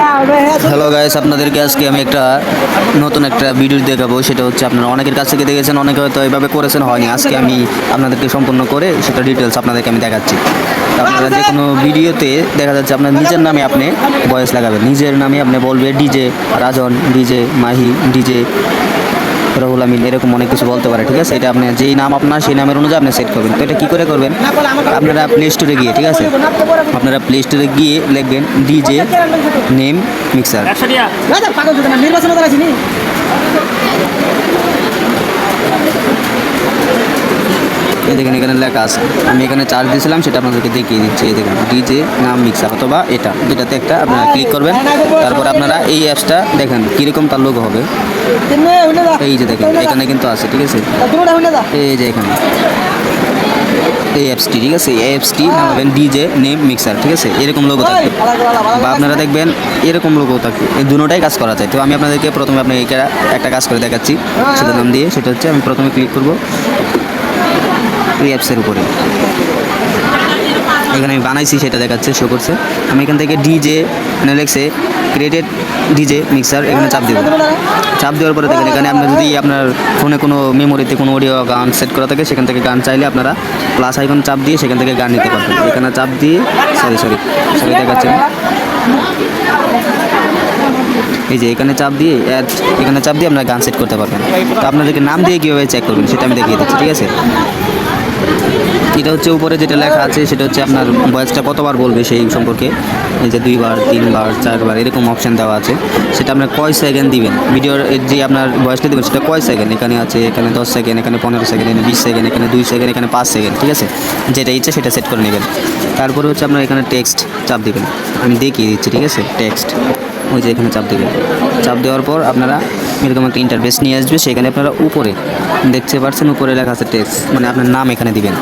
Hello guys, আপনাদেরকে আজকে আমি নতুন একটা ভিডিও দেখাবো। সেটা হচ্ছে আপনারা অনেকের কাছ থেকে দেখেছেন, অনেকে হয়তো এইভাবে করেছেন, হয়নি। আজকে আমি আপনাদেরকে সম্পূর্ণ করে সেটা ডিটেলস আপনাদেরকে আমি দেখাচ্ছি। আপনারা যে কোনো ভিডিওতে দেখা যাচ্ছে আপনার নিজের নামে আপনি ভয়েস লাগাবেন, নিজের নামে আপনি বলবে ডিজে রাজন, ডিজে মাহি, ডিজে রহুল আমিন, এরকম অনেক কিছু বলতে পারে। ঠিক আছে, এটা আপনি যেই নাম আপনার সেই নামের অনুযায়ী আপনি সেট করবেন। তো এটা কী করে করবেন? আপনারা প্লে স্টোরে গিয়ে, ঠিক আছে, আপনারা প্লে স্টোরে গিয়ে লিখবেন ডিজে নেম মিক্সার। এই দেখেন এখানে লেখা আছে, আমি এখানে চার্জ দিয়েছিলাম, সেটা আপনাদেরকে দেখিয়ে দিচ্ছি। এই দেখেন ডিজে নাম মিক্সার অথবা এটা দুটাতে একটা আপনারা ক্লিক করবেন। তারপর আপনারা এই অ্যাপসটা দেখেন কীরকম তার লোগো হবে। এই যে দেখেন এখানে কিন্তু আছে, ঠিক আছে, এই যে এখানে এই অ্যাপসটি, ঠিক আছে, এই অ্যাপসটি নামাবেন ডিজে নেম মিক্সার, ঠিক আছে, এরকম লোগো থাকবে বা আপনারা দেখবেন এরকম লোগো থাকবে। এই দুটোটাই কাজ করা যায়। তো আমি আপনাদেরকে প্রথমে একটা কাজ করে দেখাচ্ছি সেটা নাম দিয়ে। সেটা হচ্ছে আমি প্রথমে ক্লিক করব এই অ্যাপসের উপরে। এখানে আমি বানাইছি সেটা দেখাচ্ছে, শো করছে। আমি এখান থেকে ডিজে লেখছে ক্রিয়েটেড ডিজে মিক্সার, এখানে চাপ দেবো। চাপ দেওয়ার পরে দেখেন এখানে আপনার যদি আপনার ফোনে কোনো মেমোরিতে কোনো অডিও গান সেট করা থাকে, সেখান থেকে গান চাইলে আপনারা প্লাস আইকন চাপ দিয়ে সেখান থেকে গান নিতে পারবেন। এখানে চাপ দিয়ে সরি দেখাচ্ছে, এই যে এখানে চাপ দিয়ে আপনারা গান সেট করতে পারবেন। তো আপনাদেরকে নাম দিয়ে কীভাবে চেক করবেন সেটা আমি দেখিয়ে দিচ্ছি, ঠিক আছে। এটা হচ্ছে উপরে যেটা লেখা আছে সেটা হচ্ছে আপনার ভয়েসটা কতবার বলবে সেই সম্পর্কে। এই যে 2 বার 3 বার 4 বার এরকম অপশান দেওয়া আছে। সেটা আপনার কয় সেকেন্ড দিবেন, ভিডিওর যে আপনার ভয়েসটা দেবেন সেটা কয় সেকেন্ড। এখানে আছে, এখানে 10 সেকেন্ড, এখানে 15 সেকেন্ড, এখানে 20 সেকেন্ড, এখানে 2 সেকেন্ড, এখানে 5 সেকেন্ড, ঠিক আছে। যেটা ইচ্ছে সেটা সেট করে নেবেন। তারপরে হচ্ছে আপনার এখানে টেক্সট চাপ দিবেন, আমি দেখিয়ে দিচ্ছি, ঠিক আছে। টেক্সট ওই যে এখানে চাপ দেবেন। চাপ দেওয়ার পর আপনারা এরকম একটা ইন্টারফেস নিয়ে আসবে। সেখানে আপনারা উপরে দেখতে পাচ্ছেন, উপরে লেখা আছে টেক্সট, মানে আপনার নাম এখানে দিবেন।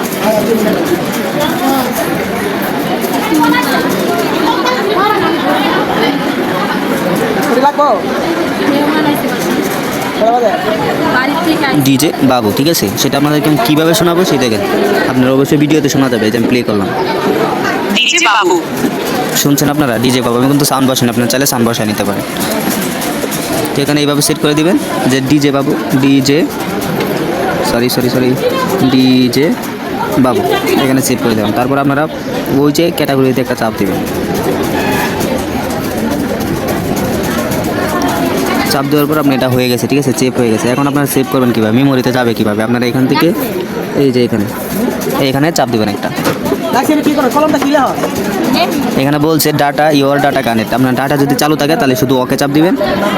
ডিজে বাবু, ঠিক আছে। সেটা আপনাদেরকে আমি কীভাবে শোনাবো সেই দেখেন, আপনারা অবশ্যই ভিডিওতে শোনা যাবে। যে আমি প্লে করলাম, ডিজে বাবু শুনছেন আপনারা, ডিজে বাবু। আমি কিন্তু সাউন্ড বসান, আপনারা চাইলে সাউন্ড বসায় নিতে পারেন। তো এখানে এইভাবে সেট করে দিবেন যে ডিজে বাবু, ডিজে ডিজে বাবু, এখানে সেট করে দেবেন। তারপর আপনারা ওই যে ক্যাটাগরিতে একটা চাপ দিবেন। চাপ দেওয়ার পর আপনি এটা হয়ে গেছে, ঠিক আছে, সেভ হয়ে গেছে। এখন আপনারা সেভ করবেন কীভাবে, মেমোরিতে যাবে কীভাবে? আপনারা এখান থেকে এই যে এখানে চাপ দিবেন একটা। এখানে বলছে ডাটা ইওর ডাটা কানেক্ট। আপনার ডাটা যদি চালু থাকে তাহলে শুধু ওকে চাপ দিবেন।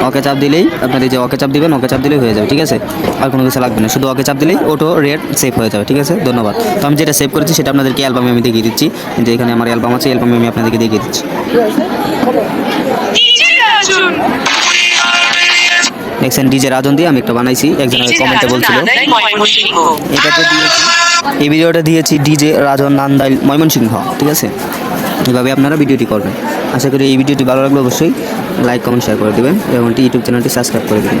ওকে চাপ দিলেই আপনার এই যে ওকে চাপ দিবেন, ওকে চাপ দিলেই হয়ে যাবে, ঠিক আছে। আর কোনো কিছু লাগবে না, শুধু ওকে চাপ দিলেই অটো রেড সেভ হয়ে যাবে, ঠিক আছে। ধন্যবাদ। তো আমি যেটা সেভ করেছি সেটা আপনাদেরকে অ্যালবামে আমি দেখিয়ে দিচ্ছি। যে এখানে আমার অ্যালবাম আছে, অ্যালবামে আমি আপনাদেরকে দেখিয়ে দিচ্ছি। দেখছেন ডিজে রাজন দিয়ে আমি একটা বানাইছি, একজন কমেন্টে বলছিল। এটাতে দিয়েছি, এই ভিডিওটা দিয়েছি ডিজে রাজন নান্দাইল ময়মনসিংহ, ঠিক আছে। এভাবে আপনারা ভিডিওটি করবেন। আশা করি এই ভিডিওটি ভালো লাগলে অবশ্যই লাইক কমেন্ট শেয়ার করে দেবেন এবং ইউটিউব চ্যানেলটি সাবস্ক্রাইব করে দেবেন।